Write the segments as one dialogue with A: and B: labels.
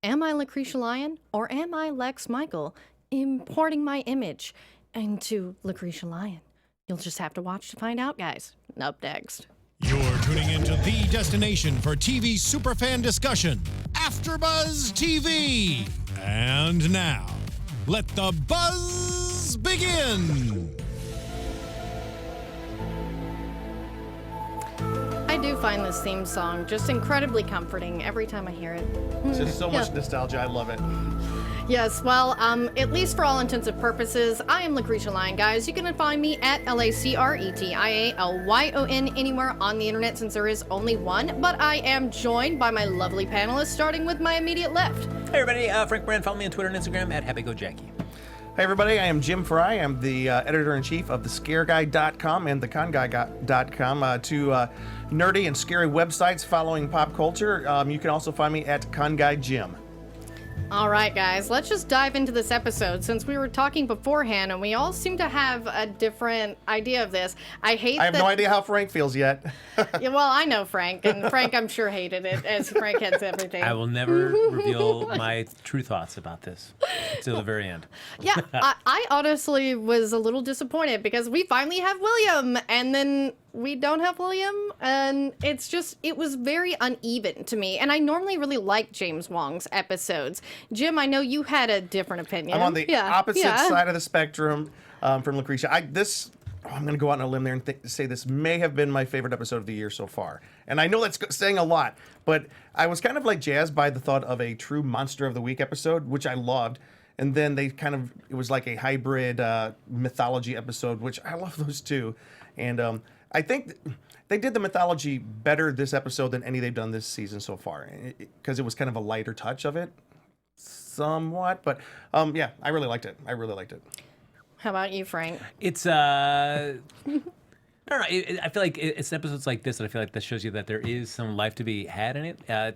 A: Am I Lacretia Lyon or am I Lex Michael importing my image into Lacretia Lyon? You'll just have to watch to find out, guys. Up next.
B: You're tuning into the destination for TV superfan discussion, AFTERBUZZ TV. And now, let the buzz begin.
A: I do find this theme song just incredibly comforting every time I hear it.
C: It's just so much nostalgia. I love it.
A: Yes, well, at least for all intents and purposes, I am Lacretia Lyon, guys. You can find me at LACRETIALYON anywhere on the internet since there is only one, but I am joined by my lovely panelists, starting with my immediate left.
D: Hey everybody, Frank Moran. Follow me on Twitter and Instagram at HappyGoJackie.
C: Hey everybody, I am Jim Frye. I'm the editor-in-chief of thescareguy.com and theconguy.com, two nerdy and scary websites following pop culture. You can also find me at ConGuyJim.
A: All right, guys, let's just dive into this episode since we were talking beforehand and we all seem to have a different idea of this. I have
C: no idea how Frank feels yet.
A: Yeah, well, I know Frank, and Frank, I'm sure, hated it, as Frank hates everything.
D: I will never reveal my true thoughts about this until the very end.
A: Yeah, I honestly was a little disappointed because we finally have William, and then we don't have William, and it was very uneven to me. And I normally really like James Wong's episodes. Jim, I know you had a different opinion.
C: I'm on the opposite side of the spectrum from Lacretia. I'm going to go out on a limb there and say this may have been my favorite episode of the year so far. And I know that's saying a lot, but I was kind of like jazzed by the thought of a true Monster of the Week episode, which I loved. And then it was like a hybrid mythology episode, which I love those too. And I think they did the mythology better this episode than any they've done this season so far, because it was kind of a lighter touch of it, somewhat. But yeah, I really liked it.
A: How about you, Frank?
D: It's I don't know. I feel like it's episodes like this that I feel like that shows you that there is some life to be had in it. I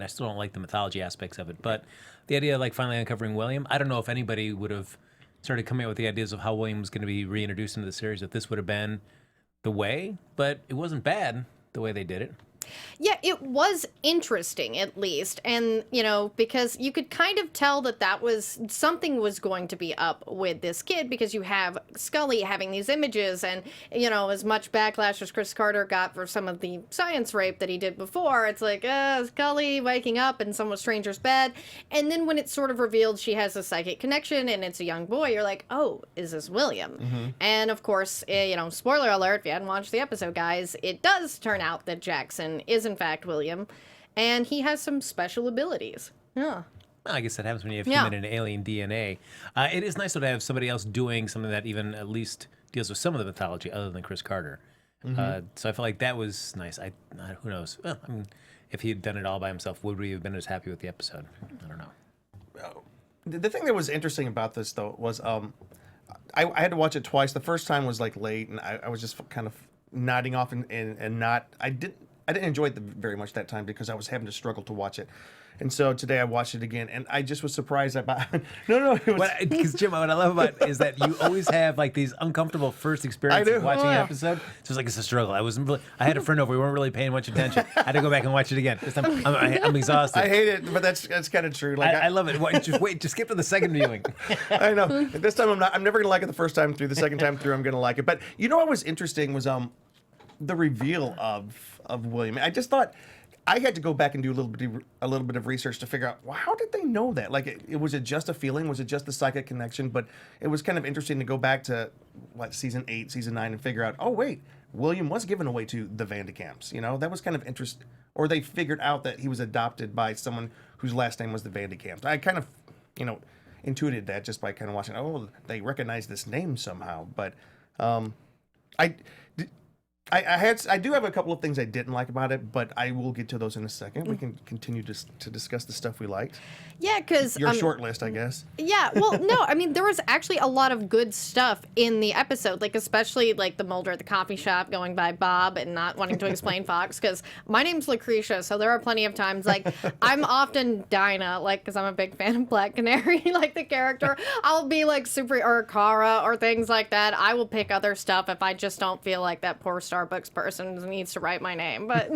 D: still don't like the mythology aspects of it, but the idea of like finally uncovering William, I don't know if anybody would have started coming up with the ideas of how William was going to be reintroduced into the series if this would have been the way, but it wasn't bad the way they did it.
A: Yeah, it was interesting, at least. And, because you could kind of tell that something was going to be up with this kid, because you have Scully having these images and, as much backlash as Chris Carter got for some of the science rape that he did before, it's like, Scully waking up in some stranger's bed. And then when it's sort of revealed she has a psychic connection and it's a young boy, you're like, oh, is this William? Mm-hmm. And of course, spoiler alert, if you hadn't watched the episode, guys, it does turn out that Jackson is in fact William, and he has some special abilities. Yeah.
D: Well, I guess that happens when you have human and alien DNA. It is nice though to have somebody else doing something that even at least deals with some of the mythology other than Chris Carter. Mm-hmm. So I felt like that was nice. Who knows? Well, I mean, if he had done it all by himself, would we have been as happy with the episode? I don't know.
C: The thing that was interesting about this though was I had to watch it twice. The first time was like late, and I was just kind of nodding off and not. I didn't enjoy it very much that time because I was having to struggle to watch it. And so today I watched it again, and I just was surprised about. No,
D: because Jim, what I love about it is that you always have like these uncomfortable first experiences watching an episode. So it's a struggle. I had a friend over. We weren't really paying much attention. I had to go back and watch it again. I'm exhausted.
C: I hate it, but that's kind of true. Like
D: I love it. Just skip to the second viewing.
C: I know. This time I'm never gonna like it the first time through. The second time through, I'm gonna like it. But what was interesting was the reveal of William. I just thought I had to go back and do a little bit of research to figure out, well, how did they know that? Like, was it just a feeling? Was it just the psychic connection? But it was kind of interesting to go back to season 8, season 9, and figure out, oh wait, William was given away to the Vandekamps. That was kind of interesting. Or they figured out that he was adopted by someone whose last name was the Vandekamps. I kind of, intuited that just by kind of watching. Oh, they recognize this name somehow. But I do have a couple of things I didn't like about it, but I will get to those in a second. We can continue to discuss the stuff we liked.
A: Yeah, because
C: your short list, I guess.
A: Yeah, well, no, I mean, there was actually a lot of good stuff in the episode, like especially like the Mulder at the coffee shop going by Bob and not wanting to explain Fox, because my name's Lacretia, so there are plenty of times like I'm often Dinah, like because I'm a big fan of Black Canary, like the character. I'll be like super or Kara or things like that. I will pick other stuff if I just don't feel like that poor Star Starbucks person needs to write my name. But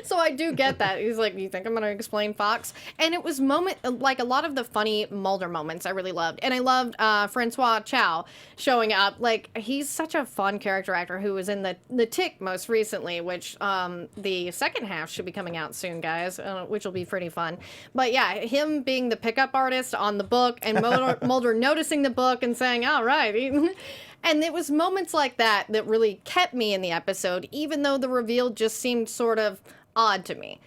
A: so I do get that. He's like, you think I'm going to explain Fox? And it was like a lot of the funny Mulder moments I really loved. And I loved Francois Chow showing up. Like, he's such a fun character actor who was in the Tick most recently, which the second half should be coming out soon, guys, which will be pretty fun. But yeah, him being the pickup artist on the book and Mulder noticing the book and saying, all right. And it was moments like that that really kept me in the episode, even though the reveal just seemed sort of odd to me.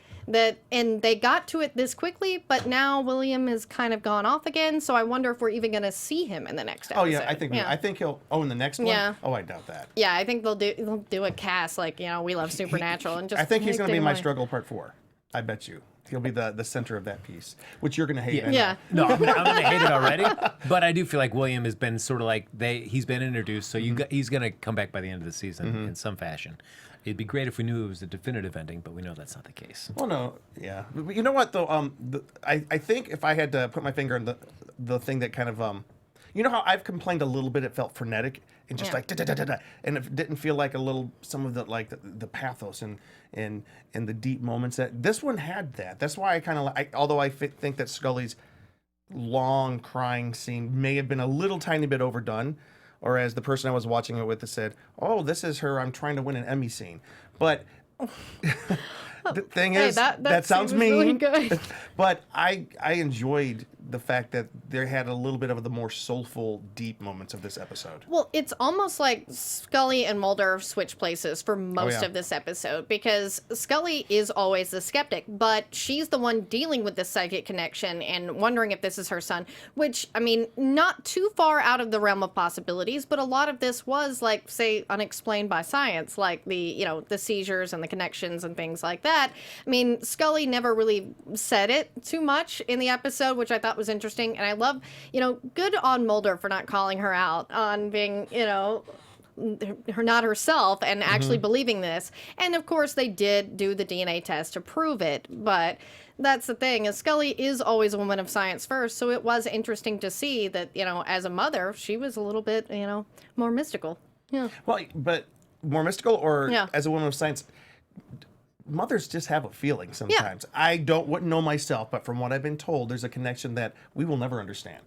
A: And they got to it this quickly, but now William has kind of gone off again, so I wonder if we're even going to see him in the next episode.
C: Oh yeah, I think he'll. Oh, in the next one.
A: Yeah.
C: Oh, I doubt that.
A: Yeah, I think they'll do a cast like We Love Supernatural and just.
C: I think he's going to be
A: my
C: my struggle part 4. I bet you. He'll be the center of that piece, which you're going to hate.
A: Yeah.
D: No, I'm going to hate it already. But I do feel like William has been sort of like he's been introduced, so he's going to come back by the end of the season in some fashion. It'd be great if we knew it was a definitive ending, but we know that's not the case.
C: Well, no, yeah. But you know what though? I think if I had to put my finger on the thing that kind of you know how I've complained a little bit, it felt frenetic and just like da da da da da, and it didn't feel like some of the pathos and the deep moments that this one had. That's why I kind of although I think that Scully's long crying scene may have been a little tiny bit overdone, or as the person I was watching it with said, "Oh, this is her I'm trying to win an Emmy scene," but. The thing is, that sounds mean,
A: really good.
C: but I enjoyed the fact that there had a little bit of the more soulful, deep moments of this episode.
A: Well, it's almost like Scully and Mulder switch places for most of this episode, because Scully is always the skeptic, but she's the one dealing with the psychic connection and wondering if this is her son, which, I mean, not too far out of the realm of possibilities, but a lot of this was, like, say, unexplained by science, like the seizures and the connections and things like that. I mean, Scully never really said it too much in the episode, which I thought was interesting. And I love, good on Mulder for not calling her out on being, her not herself and actually believing this. And of course, they did do the DNA test to prove it. But that's the thing, is Scully is always a woman of science first. So it was interesting to see that, as a mother, she was a little bit, more mystical. Yeah.
C: Well, but more mystical or as a woman of science, mothers just have a feeling sometimes. I wouldn't know myself, but from what I've been told, there's a connection that we will never understand,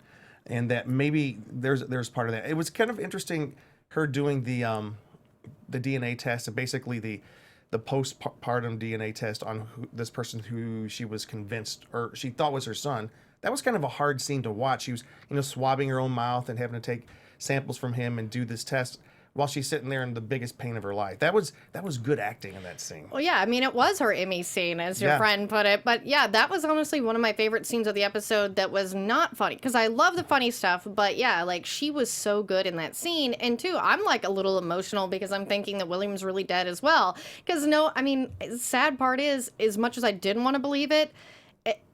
C: and that maybe there's part of that. It was kind of interesting her doing the DNA test, and basically the postpartum DNA test on this person who she was convinced or she thought was her son. That was kind of a hard scene to watch. She was swabbing her own mouth and having to take samples from him and do this test while she's sitting there in the biggest pain of her life. That was good acting in that scene.
A: Well, yeah, I mean, it was her Emmy scene, as your friend put it. But yeah, that was honestly one of my favorite scenes of the episode that was not funny. Because I love the funny stuff, but yeah, like, she was so good in that scene. And too, I'm like a little emotional because I'm thinking that William's really dead as well. Because sad part is, as much as I didn't want to believe it,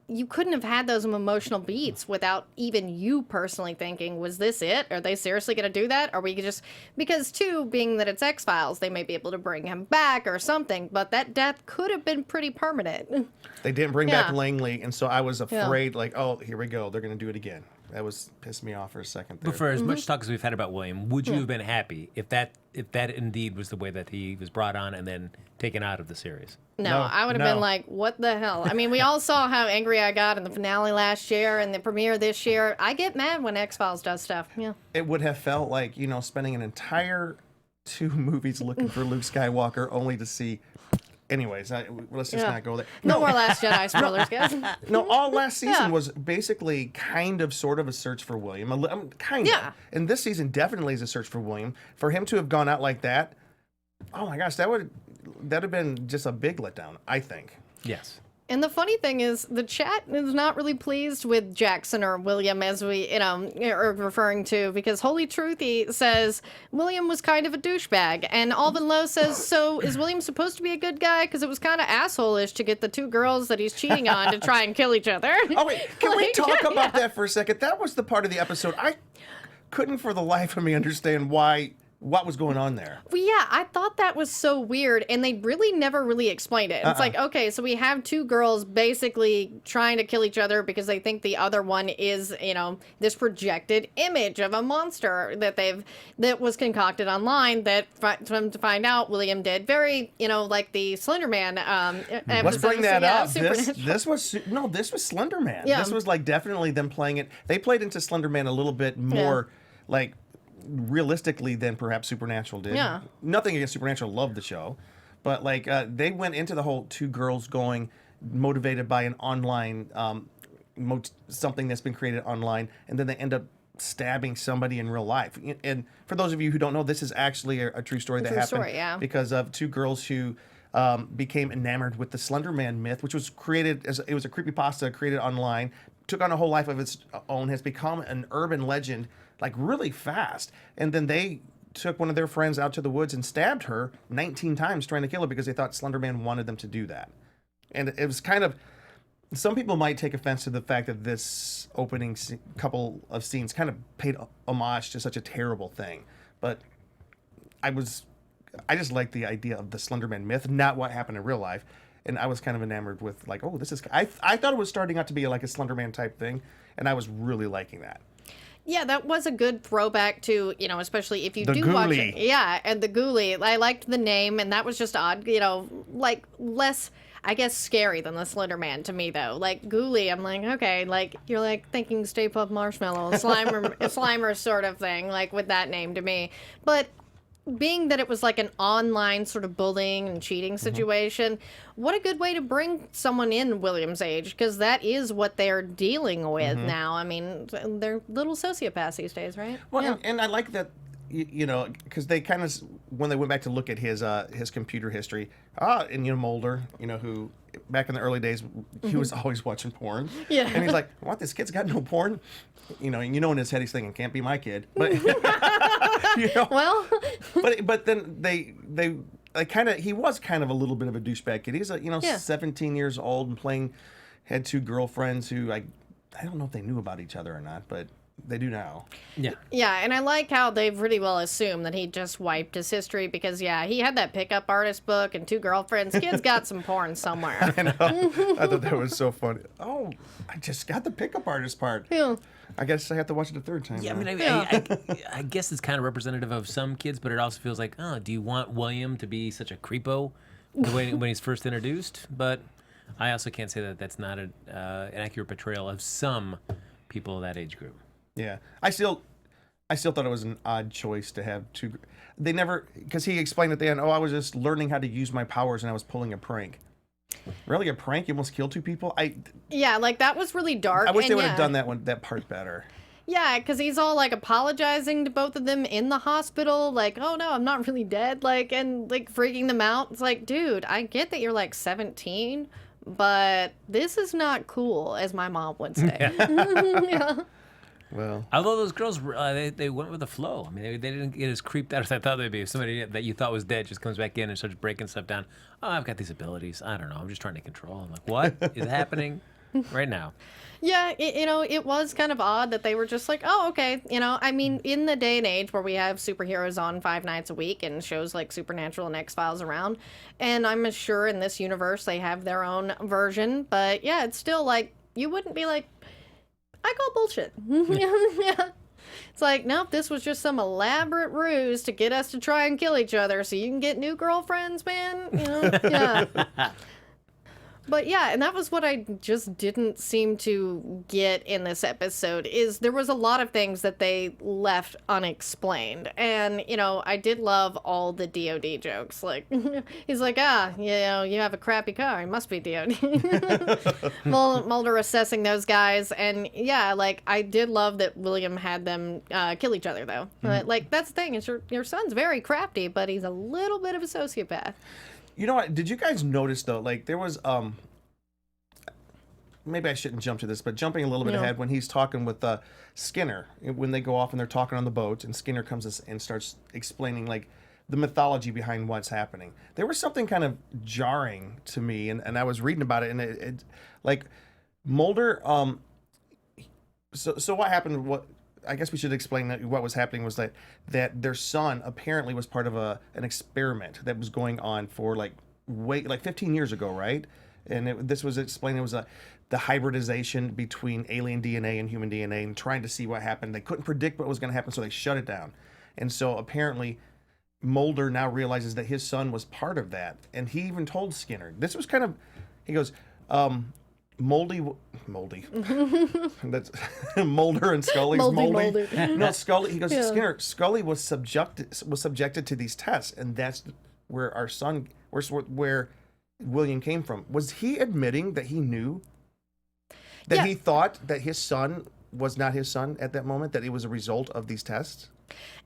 A: you couldn't have had those emotional beats without even you personally thinking, was this it? Are they seriously going to do that? Or we could just, because too, being that it's X-Files, they may be able to bring him back or something, but that death could have been pretty permanent.
C: They didn't bring back Langley, and so I was afraid, like, oh, here we go, they're going to do it again. That pissed me off for a second there.
D: But for as much talk as we've had about William, would you have been happy if that indeed was the way that he was brought on and then taken out of the series?
A: No, I would have been like, what the hell? I mean, we all saw how angry I got in the finale last year and the premiere this year. I get mad when X-Files does stuff. Yeah.
C: It would have felt like, spending an entire 2 movies looking for Luke Skywalker only to see... Anyways, let's just not go there.
A: No more Last Jedi spoilers, guys.
C: No, all last season was basically kind of sort of a search for William. Kind of. And this season definitely is a search for William. For him to have gone out like that, oh my gosh, that'd have been just a big letdown, I think.
D: Yes.
A: And the funny thing is, the chat is not really pleased with Jackson or William, as we, are referring to, because Holy Truthy says William was kind of a douchebag. And Alvin Lowe says, so is William supposed to be a good guy? Because it was kind of asshole-ish to get the 2 girls that he's cheating on to try and kill each other.
C: Oh, wait, can we talk about that for a second? That was the part of the episode I couldn't for the life of me understand why what was going on there.
A: Well, yeah, I thought that was so weird, and they really never really explained it. It's like, okay, so we have two girls basically trying to kill each other because they think the other one is, you know, this projected image of a monster that was concocted online. That to find out, William did very, you know, like the Slender Man.
C: Let's bring that up.
A: Supernatural.
C: This was Slender Man.
A: Yeah.
C: This was like definitely them playing it. They played into Slender Man a little bit more like realistically than perhaps Supernatural did.
A: Yeah.
C: Nothing against Supernatural, loved the show, but like they went into the whole two girls going motivated by an online something that's been created online, and then they end up stabbing somebody in real life. And for those of you who don't know, this is actually a true story that happened
A: story, yeah.
C: because of two girls who became enamored with the Slender Man myth, which was created as it was a creepypasta created online, took on a whole life of its own, has become an urban legend like really fast. And then they took one of their friends out to the woods and stabbed her 19 times trying to kill her because they thought Slender Man wanted them to do that. And it was kind of, some people might take offense to the fact that this opening couple of scenes kind of paid homage to such a terrible thing. But I just like the idea of the Slender Man myth, not what happened in real life. And I was kind of enamored with like, oh, this is, I thought it was starting out to be like a Slender Man type thing. And I was really liking that.
A: Yeah, that was a good throwback to, you know, especially if you
C: The
A: do watch
C: Ghouli.
A: it. Yeah, and the Ghouli. I liked the name, and that was just odd, you know, like less, I guess, scary than the Slender Man to me, though. Like Ghouli, I'm like, okay, like you're like thinking Stay Puft Marshmallow, Slimer sort of thing, like with that name to me. But being that it was like an online sort of bullying and cheating situation, what a good way to bring someone in William's age, because that is what they're dealing with now. I mean, they're little sociopaths these days, right?
C: Well,
A: Yeah.
C: and I like that, you know, because they kind of, when they went back to look at his computer history, and you know, Mulder, you know, who back in the early days, he was always watching porn.
A: Yeah.
C: And he's like, what, this kid's got no porn? You know, and you know in his head he's thinking, can't be my kid. But, you know,
A: Well,
C: but then they kind of, he was kind of a little bit of a douchebag kid. He's a, you know,
A: Yeah.
C: 17 years old and had two girlfriends who I don't know if they knew about each other or not, but they do now.
D: Yeah.
A: yeah, and I like how they've really well assumed that he just wiped his history because, yeah, he had that pickup artist book and two girlfriends. Kid's got some porn somewhere.
C: I know. I thought that was so funny. Oh, I just got the pickup artist part.
A: Yeah.
C: I guess I have to watch it a third time.
D: Yeah, I
C: now.
D: mean, I guess it's kind of representative of some kids, but it also feels like, oh, do you want William to be such a creepo when he's first introduced? But I also can't say that that's not an accurate portrayal of some people of that age group.
C: Yeah, I still thought it was an odd choice to have two. They never, because he explained at the end, oh, I was just learning how to use my powers and I was pulling a prank. Really, a prank? You almost killed two people?
A: Yeah, like that was really dark.
C: I wish they
A: and
C: would
A: yeah.
C: have done that part better.
A: Yeah, because he's all like apologizing to both of them in the hospital, like, oh no, I'm not really dead, like, and like freaking them out. It's like, dude, I get that you're like 17, but this is not cool, as my mom would say. Yeah.
C: Well,
D: Although those girls, they went with the flow. I mean, they didn't get as creeped out as I thought they'd be. If somebody that you thought was dead just comes back in and starts breaking stuff down. Oh, I've got these abilities. I don't know. I'm just trying to control. I'm like, what is happening right now?
A: Yeah, you know, it was kind of odd that they were just like, oh, okay. You know, I mean, in the day and age where we have superheroes on 5 nights a week and shows like Supernatural and X-Files around, and I'm sure in this universe they have their own version, but yeah, it's still like, you wouldn't be like, I call bullshit. Yeah. It's like, nope, this was just some elaborate ruse to get us to try and kill each other so you can get new girlfriends, man. You know? Yeah. But yeah, and that was what I just didn't seem to get in this episode, is there was a lot of things that they left unexplained. And, you know, I did love all the DOD jokes. Like, he's like, you know, you have a crappy car, it must be DOD. Mulder assessing those guys. And yeah, like, I did love that William had them kill each other, though. But, like, that's the thing, is your son's very crafty, but he's a little bit of a sociopath.
C: you know what? Did you guys notice though? Like there was maybe I shouldn't jump to this, but jumping a little bit ahead when he's talking with Skinner when they go off and they're talking on the boat, and Skinner comes and starts explaining like the mythology behind what's happening. There was something kind of jarring to me, and I was reading about it, and it like Mulder. So what happened? I guess we should explain that what was happening was that their son apparently was part of an experiment that was going on for like 15 years ago, right? And this was explained. It was the hybridization between alien DNA and human DNA, and trying to see what happened. They couldn't predict what was going to happen, so they shut it down. And so apparently, Mulder now realizes that his son was part of that, and he even told Skinner. This was kind of, he goes, moldy. That's Mulder and Scully's moldy. No, Scully. He goes, Skinner. Scully was subjected to these tests, and that's where our son, where William came from. Was he admitting that he knew that he thought that his son was not his son at that moment? That it was a result of these tests?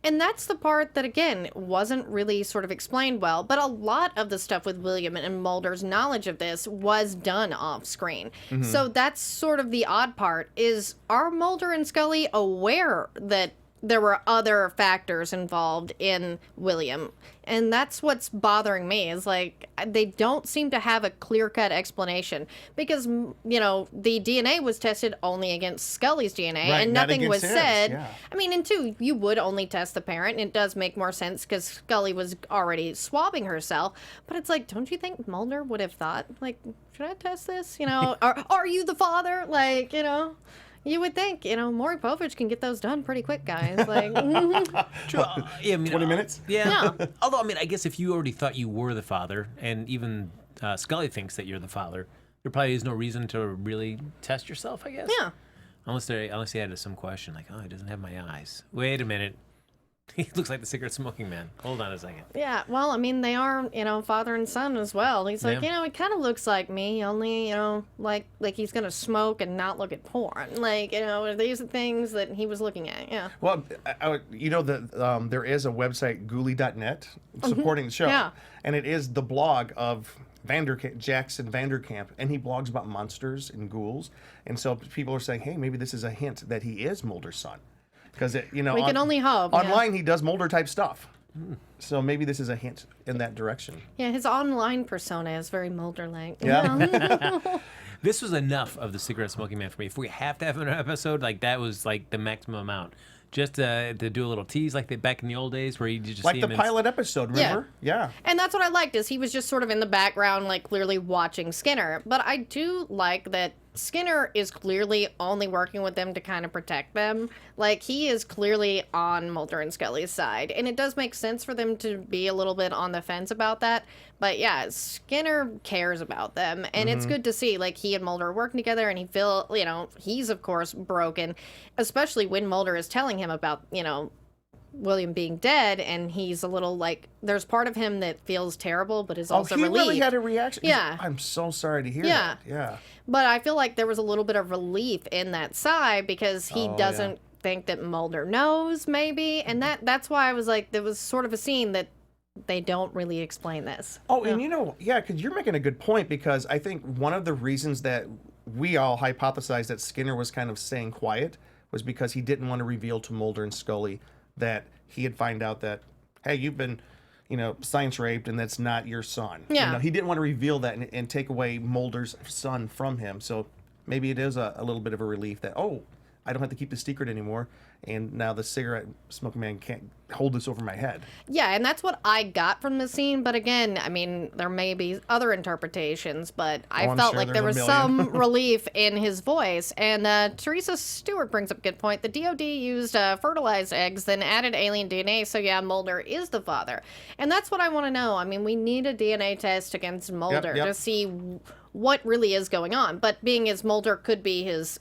A: And that's the part that, again, wasn't really sort of explained well. But a lot of the stuff with William and Mulder's knowledge of this was done off screen. So that's sort of the odd part, is are Mulder and Scully aware that there were other factors involved in William? And that's what's bothering me, is like they don't seem to have a clear-cut explanation, because, you know, the DNA was tested only against Scully's DNA,
C: Right,
A: and
C: not
A: nothing was
C: against his,
A: said.
C: yeah.
A: I mean, and two, you would only test the parent, and it does make more sense because Scully was already swabbing herself. But it's like, don't you think Mulder would have thought, like, should I test this? You know, are you the father? Like, you know. You would think, you know, Maury Povich can get those done pretty quick, guys. Like,
D: True. Yeah, I mean,
C: 20 minutes?
D: Yeah. Although, I mean, I guess if you already thought you were the father, and even Scully thinks that you're the father, there probably is no reason to really test yourself, I guess.
A: yeah.
D: Unless they had some question, like, oh, he doesn't have my eyes. Wait a minute. He looks like the cigarette smoking man. Hold on a second.
A: Yeah, well, I mean, they are, you know, father and son as well. He's like,
D: Yeah.
A: you know, he kind of looks like me, only, you know, like he's gonna smoke and not look at porn. Like, you know, these are things that he was looking at. Yeah.
C: Well, you know that there is a website, Ghouli.net, supporting the show,
A: Yeah.
C: and it is the blog of Jackson Vanderkamp, and he blogs about monsters and ghouls, and so people are saying, hey, maybe this is a hint that he is Mulder's son, because you know,
A: We can only hope, yeah.
C: Online, he does Mulder type stuff, so maybe this is a hint in that direction.
A: Yeah, his online persona is very Mulder-like.
C: Yeah.
D: This was enough of the cigarette smoking man for me. If we have to have an episode, like, that was like the maximum amount. Just to do a little tease, like back in the old days, where you just
C: Like
D: see
C: the
D: him
C: pilot episode, remember? Yeah.
A: And that's what I liked, is he was just sort of in the background, like clearly watching Skinner. But I do like that Skinner is clearly only working with them to kind of protect them. Like, he is clearly on Mulder and Scully's side. And it does make sense for them to be a little bit on the fence about that. But yeah, Skinner cares about them. And it's good to see, like, he and Mulder are working together, and you know, he's of course broken, especially when Mulder is telling him about, you know, William being dead, and he's a little like, there's part of him that feels terrible, but is also
C: he
A: relieved.
C: really had a reaction.
A: Yeah.
C: I'm so sorry to hear
A: Yeah.
C: that. Yeah.
A: But I feel like there was a little bit of relief in that side, because he doesn't think that Mulder knows, maybe. And that's why I was like, there was sort of a scene that they don't really explain this.
C: Oh, and you know, yeah, because you're making a good point, because I think one of the reasons that we all hypothesized that Skinner was kind of staying quiet was because he didn't want to reveal to Mulder and Scully that he had find out that, hey, you've been, you know, science raped, and that's not your son.
A: Yeah.
C: You know, he didn't want to reveal that and take away Mulder's son from him. So maybe it is a little bit of a relief that, oh, I don't have to keep the secret anymore, and now the cigarette smoking man can't hold this over my head.
A: Yeah, and that's what I got from the scene. But again, I mean, there may be other interpretations, but I
C: I'm
A: felt
C: sure
A: like there
C: there's
A: was
C: a million.
A: some relief in his voice. And Teresa Stewart brings up a good point. The DOD used fertilized eggs, then added alien DNA. So yeah, Mulder is the father. And that's what I want to know. I mean, we need a DNA test against Mulder
C: yep.
A: to see what really is going on. But being as Mulder could be his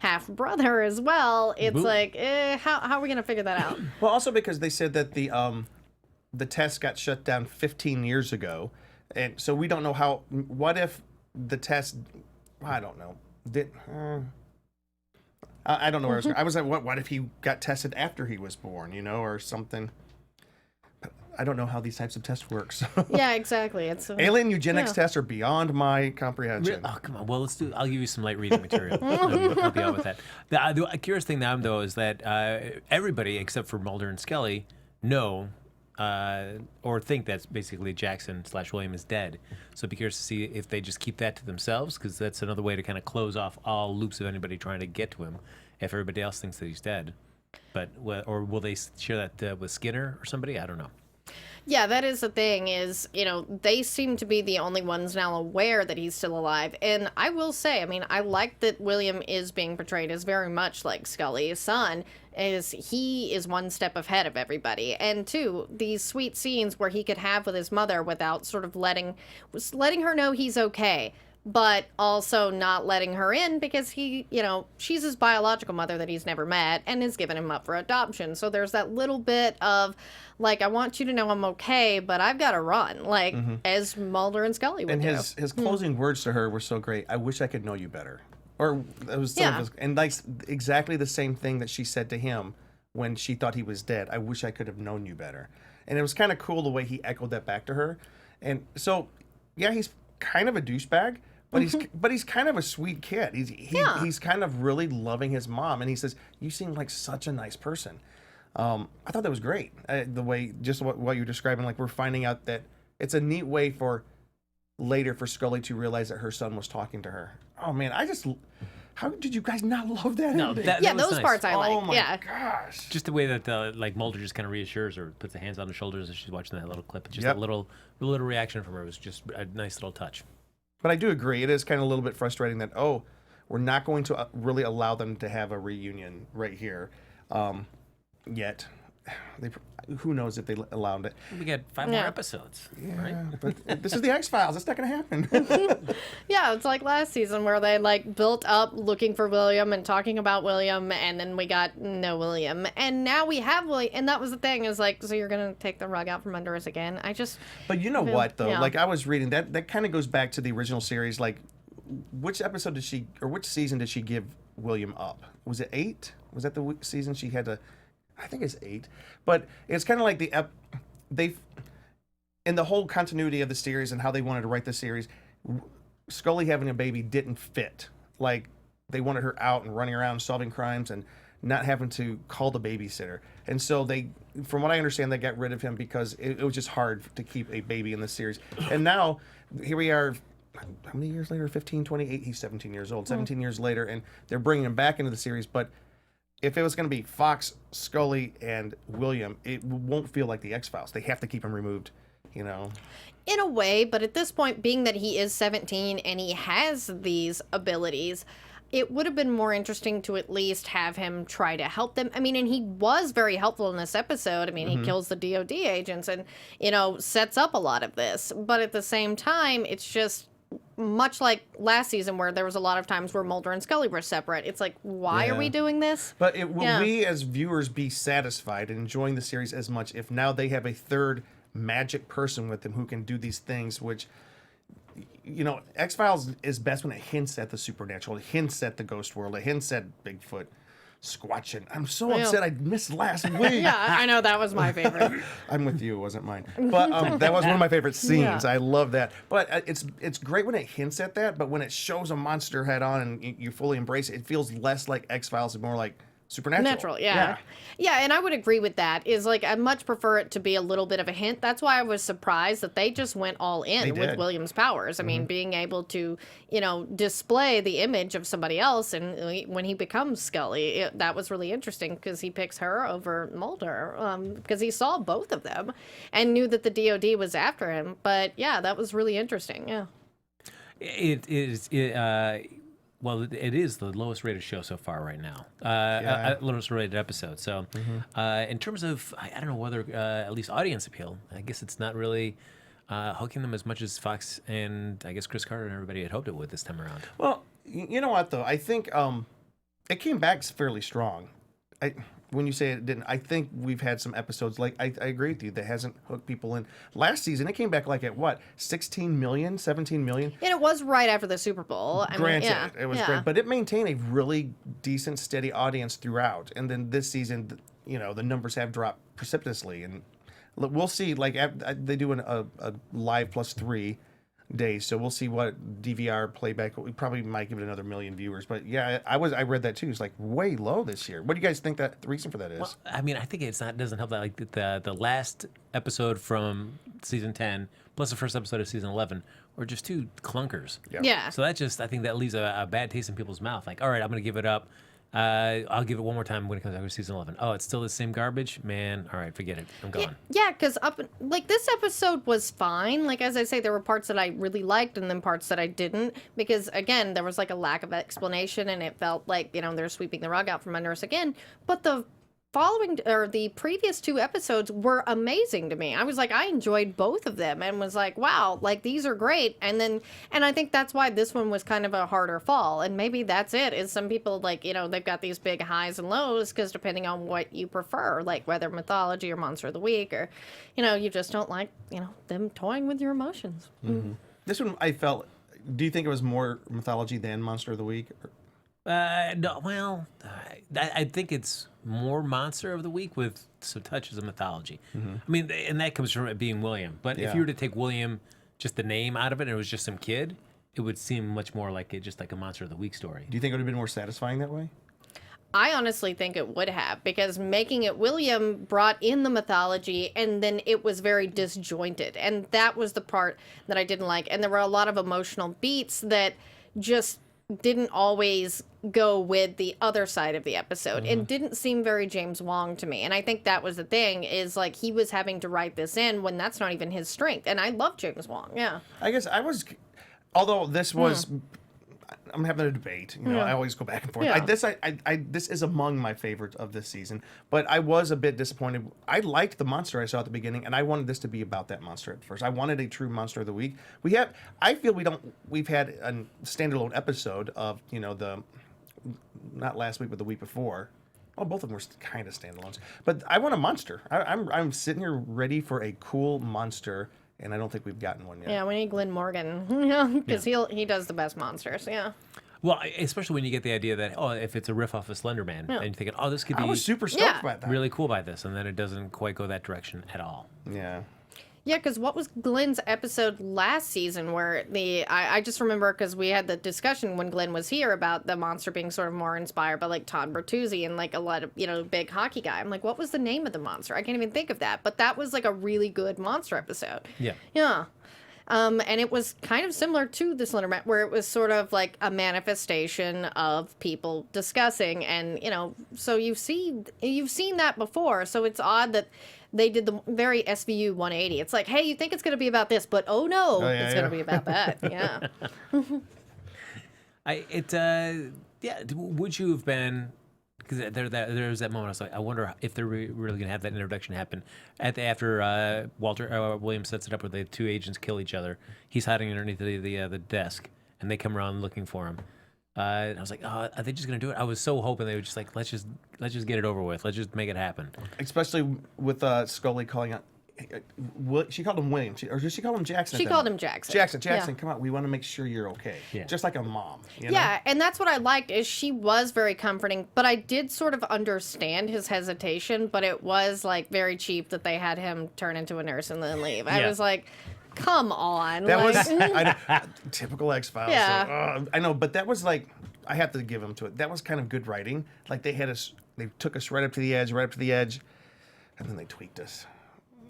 A: half brother as well, it's like, how are we gonna figure that out?
C: Well, also because they said that the test got shut down 15 years ago, and so we don't know how. What if the test? I don't know. I don't know where I was going. I was like, what if he got tested after he was born? You know, or something. I don't know how these types of tests work. So.
A: Yeah, exactly. It's
C: Alien eugenics tests are beyond my comprehension.
D: Oh, come on. Well, let's do. I'll give you some light reading material. I'll help you out with that. The curious thing now, though, is that everybody except for Mulder and Scully know or think that basically Jackson/William is dead. So I'd be curious to see if they just keep that to themselves, because that's another way to kind of close off all loops of anybody trying to get to him. If everybody else thinks that he's dead. But or will they share that with Skinner or somebody? I don't know.
A: Yeah, that is the thing is, they seem to be the only ones now aware that he's still alive. And I will say, I mean, I like that William is being portrayed as very much like Scully's son, as he is one step ahead of everybody. And two, these sweet scenes where he could have with his mother without sort of letting her know he's okay, but also not letting her in because she's his biological mother that he's never met and has given him up for adoption. So there's that little bit of, like, I want you to know I'm okay, but I've got to run, like, as Mulder and Scully would
C: And
A: do.
C: his closing words to her were so great. I wish I could know you better. Or it was some of his, and like exactly the same thing that she said to him when she thought he was dead. I wish I could have known you better. And it was kind of cool the way he echoed that back to her. And so, yeah, he's kind of a douchebag. But he's kind of a sweet kid. He's kind of really loving his mom, and he says, "You seem like such a nice person." I thought that was great. The way just what you're describing, like we're finding out that it's a neat way for later for Scully to realize that her son was talking to her. Oh man, how did you guys not love that?
D: No,
C: ending?
D: that
A: yeah,
D: was
A: those
D: nice.
A: parts I like.
C: Oh my
A: Yeah.
C: gosh!
D: Just the way that like Mulder just kind of reassures her, puts the hands on her shoulders as she's watching that little clip. It's just
C: Yep.
D: a little reaction from her. It was just a nice little touch.
C: But I do agree. It is kind of a little bit frustrating that, we're not going to really allow them to have a reunion right here yet. Who knows if they allowed it.
D: We got 5 more episodes, right?
C: But this is the X-Files. It's not going to happen.
A: Yeah, it's like last season where they like built up looking for William and talking about William, and then we got no William, and now we have William, and that was the thing is like, so you're gonna take the rug out from under us again?
C: But you know what, though?
A: Yeah.
C: Like, I was reading, that kind of goes back to the original series. Like, which episode did she, or which season did she give William up? Was it 8? Was that the season she had to... I think it's 8, but it's kind of like in the whole continuity of the series and how they wanted to write the series, Scully having a baby didn't fit. Like, they wanted her out and running around solving crimes and not having to call the babysitter. And so they, from what I understand, they got rid of him because it was just hard to keep a baby in the series. And now here we are. How many years later? 15, 28. He's 17 years old. 17 years later, and they're bringing him back into the series, but if it was going to be Fox, Scully, and William, it won't feel like the X-Files. They have to keep him removed, In
A: In a way, but at this point, being that he is 17 and he has these abilities, it would have been more interesting to at least have him try to help them. I mean, and he was very helpful in this episode. I mean, he kills the DOD agents and, sets up a lot of this. But at the same time, it's just much like last season where there was a lot of times where Mulder and Scully were separate. It's like, why are we doing this?
C: But will we as viewers be satisfied and enjoying the series as much if now they have a third magic person with them who can do these things, which, X-Files is best when it hints at the supernatural, it hints at the ghost world, it hints at Bigfoot, Squatching. I'm so upset I missed last week.
A: Yeah, I know, that was my favorite.
C: I'm with you. It wasn't mine. But that was one of my favorite scenes.
A: Yeah.
C: I love that. But it's great when it hints at that. But when it shows a monster head on and you fully embrace it, it feels less like X-Files and more like supernatural.
A: Yeah, and I would agree with that. Is like, I much prefer it to be a little bit of a hint. That's why I was surprised that they just went all in
C: They
A: with
C: did.
A: William's powers. I mean, being able to, display the image of somebody else, and when he becomes Scully, that was really interesting because he picks her over Mulder because he saw both of them and knew that the DOD was after him. But yeah, that was really interesting. Yeah.
D: It is. Well, it is the lowest rated show so far right now. Lowest rated episode. So, in terms of, I don't know whether at least audience appeal, I guess it's not really hooking them as much as Fox and I guess Chris Carter and everybody had hoped it would this time around.
C: Well, you know what though? I think it came back fairly strong. When you say it didn't, I think we've had some episodes like I agree with you that hasn't hooked people in. Last season it came back like at what, 16 million, 17 million.
A: And it was right after the Super Bowl.
C: Granted, it was great, but it maintained a really decent, steady audience throughout. And then this season, the numbers have dropped precipitously. And we'll see. Like they do a live +3 days, so we'll see what DVR playback. We probably might give it another 1 million viewers. But yeah, I read that too. It's like way low this year. What do you guys think that the reason for that is?
D: Well, I mean, I think doesn't help that like the last episode from season 10 plus the first episode of season 11 were just two clunkers.
A: Yeah.
D: So I think that leaves a bad taste in people's mouth. Like, all right, I'm going to give it up. I'll give it one more time when it comes out for season 11. Oh, it's still the same garbage? Man, all right, forget it. I'm gone.
A: Yeah, because this episode was fine. Like, as I say, there were parts that I really liked and then parts that I didn't. Because, again, there was, like, a lack of explanation and it felt like, they're sweeping the rug out from under us again. But the previous 2 episodes were amazing to me. I was like, I enjoyed both of them and was like, wow, like these are great. And I think that's why this one was kind of a harder fall. And maybe that's it, is some people like, they've got these big highs and lows because depending on what you prefer, like whether mythology or monster of the week, or, you just don't like, them toying with your emotions.
C: Mm-hmm. This one I felt, do you think it was more mythology than monster of the week?
D: No, well, I think it's more monster of the week with some touches of mythology. I mean, and that comes from it being William. But if you were to take William, just the name out of it, and it was just some kid, it would seem much more like just like a monster of the week story.
C: Do you think it would have been more satisfying that way?
A: I honestly think it would have, because making it William brought in the mythology and then it was very disjointed. And that was the part that I didn't like. And there were a lot of emotional beats that just didn't always go with the other side of the episode. It didn't seem very James Wong to me. And I think that was the thing, is like he was having to write this in when that's not even his strength. And I love James Wong. Yeah.
C: I guess I was, although this was, I'm having a debate. I always go back and forth.
A: Yeah.
C: This is among my favorites of this season, but I was a bit disappointed. I liked the monster I saw at the beginning, and I wanted this to be about that monster at first. I wanted a true monster of the week. We've had a standalone episode of not last week but the week before. Well, both of them were kind of standalones, but I want a monster. I'm sitting here ready for a cool monster. And I don't think we've gotten one yet.
A: Yeah, we need Glenn Morgan, because he does the best monsters. Yeah.
D: Well, especially when you get the idea that, if it's a riff off of Slender Man, and you're thinking, this could be
C: I was super stoked by that.
D: really cool by this, and then it doesn't quite go that direction at all.
C: Yeah.
A: Yeah, because what was Glenn's episode last season where I just remember, because we had the discussion when Glenn was here about the monster being sort of more inspired by like Todd Bertuzzi and like a lot of, big hockey guy. I'm like, what was the name of the monster? I can't even think of that. But that was like a really good monster episode.
D: Yeah.
A: Yeah. And it was kind of similar to the Slender Man, where it was sort of like a manifestation of people discussing, and so you've seen that before. So it's odd that they did the very SVU 180. It's like, hey, you think it's going to be about this, but going to be about that. Yeah.
D: Would you have been? Because there was that moment. I was like, I wonder if they're really going to have that introduction happen after Walter Williams sets it up where the 2 agents kill each other. He's hiding underneath the desk, and they come around looking for him. And I was like, are they just going to do it? I was so hoping they would just like, let's just get it over with. Let's just make it happen.
C: Especially with Scully calling out. She called him William, or did she call him Jackson?
A: She called him Jackson.
C: Jackson,
A: Yeah.
C: come on. We want to make sure you're okay.
D: Yeah.
C: Just like a mom.
A: Yeah, and that's what I liked, is she was very comforting, but I did sort of understand his hesitation, but it was like very cheap that they had him turn into a nurse and then leave. I was like, come on.
C: That
A: like,
C: was typical X-Files.
A: Yeah.
C: So, I know, but that was like, I have to give them to it. That was kind of good writing. Like they took us right up to the edge, and then they tweaked us.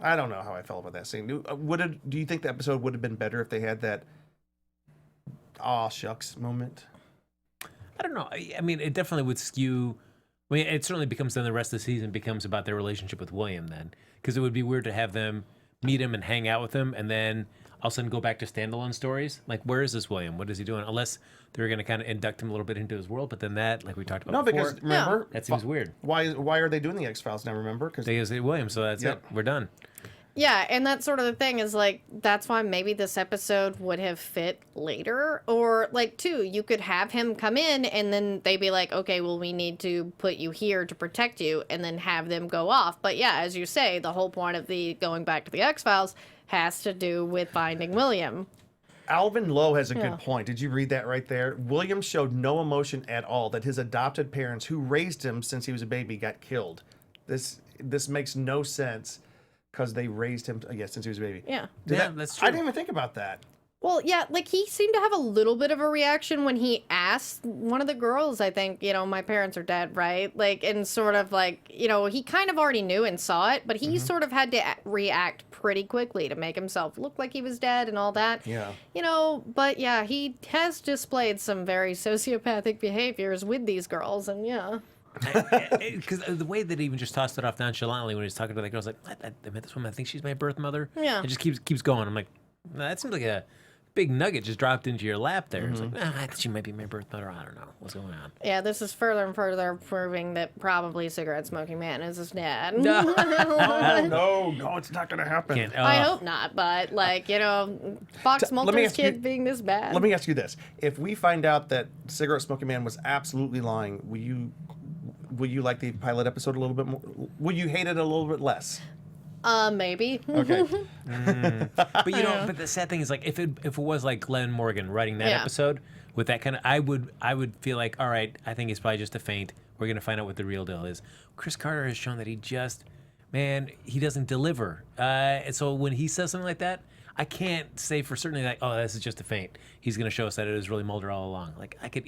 C: I don't know how I felt about that scene. Do you think the episode would have been better if they had that aw shucks moment?
D: I don't know. I mean, it definitely would skew. I mean, it certainly becomes then the rest of the season becomes about their relationship with William then, because it would be weird to have them meet him and hang out with him, and then all of a sudden go back to standalone stories. Like, where is this William? What is he doing? Unless they're going to kind of induct him a little bit into his world, but then that, like we talked about before,
C: because remember,
D: that seems weird.
C: Why are they doing the X-Files now? Remember, because
D: They say William, so that's it. We're done.
A: Yeah, and that's sort of the thing, is like, that's why maybe this episode would have fit later. Or like, too, you could have him come in and then they'd be like, okay, well, we need to put you here to protect you, and then have them go off. But yeah, as you say, the whole point of the going back to the X-Files has to do with finding William.
C: Alvin Lowe has a good point. Did you read that right there? William showed no emotion at all that his adopted parents, who raised him since he was a baby, got killed. This makes no sense, because they raised him, since he was a baby.
A: Yeah.
D: That's true.
C: I didn't even think about that.
A: Well, yeah, like he seemed to have a little bit of a reaction when he asked one of the girls, I think, my parents are dead, right? Like, and sort of like, he kind of already knew and saw it, but he sort of had to react pretty quickly to make himself look like he was dead and all that.
C: Yeah.
A: But yeah, he has displayed some very sociopathic behaviors with these girls, and yeah.
D: Because the way that he even just tossed it off nonchalantly when he was talking to the girl, I was like, I met this woman, I think she's my birth mother.
A: Yeah.
D: It just keeps going. I'm like, that seems like a big nugget just dropped into your lap there. It's like, I think she might be my birth mother. I don't know what's going on.
A: Yeah, this is further and further proving that probably cigarette smoking man is his dad.
C: No, no, it's not going to happen.
A: I hope not, but Fox Mulder's kid being this bad.
C: Let me ask you this: if we find out that cigarette smoking man was absolutely lying, will you like the pilot episode a little bit more? Will you hate it a little bit less?
A: Maybe.
C: Okay.
D: But but the sad thing is, like, if it was like Glenn Morgan writing that episode with that kind of, I would feel like, all right, I think it's probably just a feint. We're gonna find out what the real deal is. Chris Carter has shown that he doesn't deliver. And so when he says something like that, I can't say for certainty like, oh, this is just a feint. He's gonna show us that it was really Mulder all along. Like, I could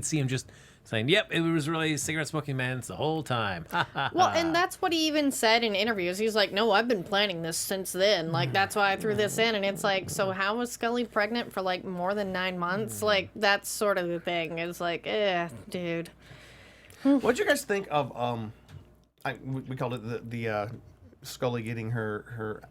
D: see him just saying, yep, it was really cigarette smoking man the whole time.
A: Well, and that's what he even said in interviews. He's like, no, I've been planning this since then. Like, that's why I threw this in. And it's like, so how was Scully pregnant for like more than 9 months? Like, that's sort of the thing. It's like, dude.
C: What'd you guys think of we called it the Scully getting her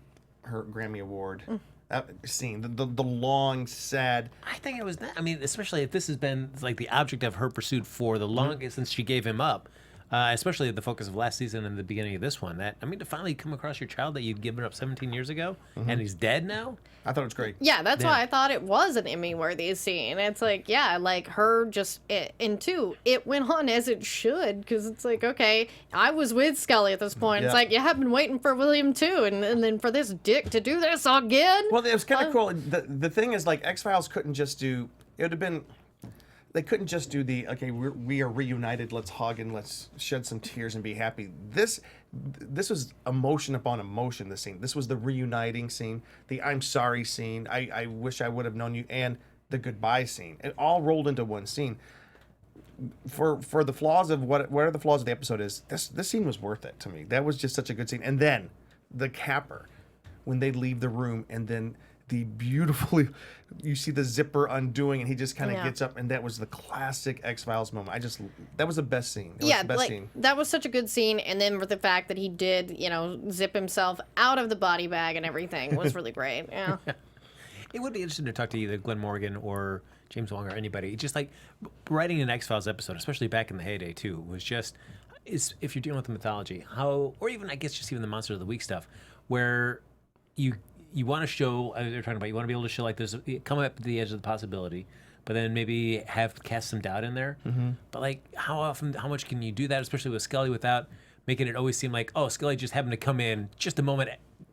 C: Grammy Award? That scene, the long, sad.
D: I think it was that. I mean, especially if this has been like the object of her pursuit for the longest since she gave him up, especially the focus of last season and the beginning of this one. To finally come across your child that you'd given up 17 years ago and he's dead now.
C: I thought it was great.
A: Yeah, that's why I thought it was an Emmy-worthy scene. It's like, yeah, like her just, and two, it went on as it should, because it's like, okay, I was with Scully at this point. It's like, yeah, I've been waiting for William too, and then for this dick to do this again.
C: Well, it was kind of cool. The thing is, like, X-Files couldn't just do, it would have been, they couldn't just do the, okay, we are reunited, let's hug and let's shed some tears and be happy. This was emotion upon emotion, this scene. This was the reuniting scene, the I'm sorry scene, I wish I would have known you, and the goodbye scene. It all rolled into one scene. For the flaws of whatever the flaws of the episode is, this scene was worth it to me. That was just such a good scene. And then the capper, when they leave the room, and then the beautifully, you see the zipper undoing, and he just kind of gets up, and that was the classic X-Files moment. That was the best scene.
A: That was such a good scene, and then with the fact that he did, zip himself out of the body bag and everything was really great. Yeah.
D: It would be interesting to talk to either Glenn Morgan or James Wong or anybody. Just like writing an X-Files episode, especially back in the heyday too, was just, if you're dealing with the mythology, or even I guess just even the Monster of the Week stuff, where you want to show, they're talking about, you want to be able to show like there's come up to the edge of the possibility, but then maybe have cast some doubt in there. But like, how much can you do that, especially with Scully, without making it always seem like, oh, Scully just happened to come in just a moment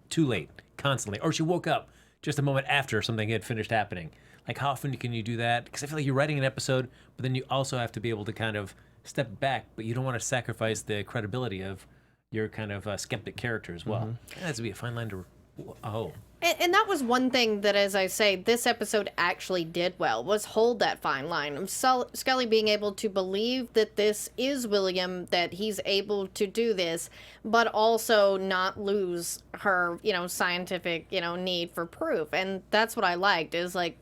D: too late, constantly, or she woke up just a moment after something had finished happening. Like, how often can you do that? Because I feel like you're writing an episode, but then you also have to be able to kind of step back, but you don't want to sacrifice the credibility of your kind of skeptic character as well. That has to be a fine line to
A: And that was one thing that, as I say, this episode actually did well, was hold that fine line of Scully being able to believe that this is William, that he's able to do this, but also not lose her, scientific, need for proof. And that's what I liked, is like,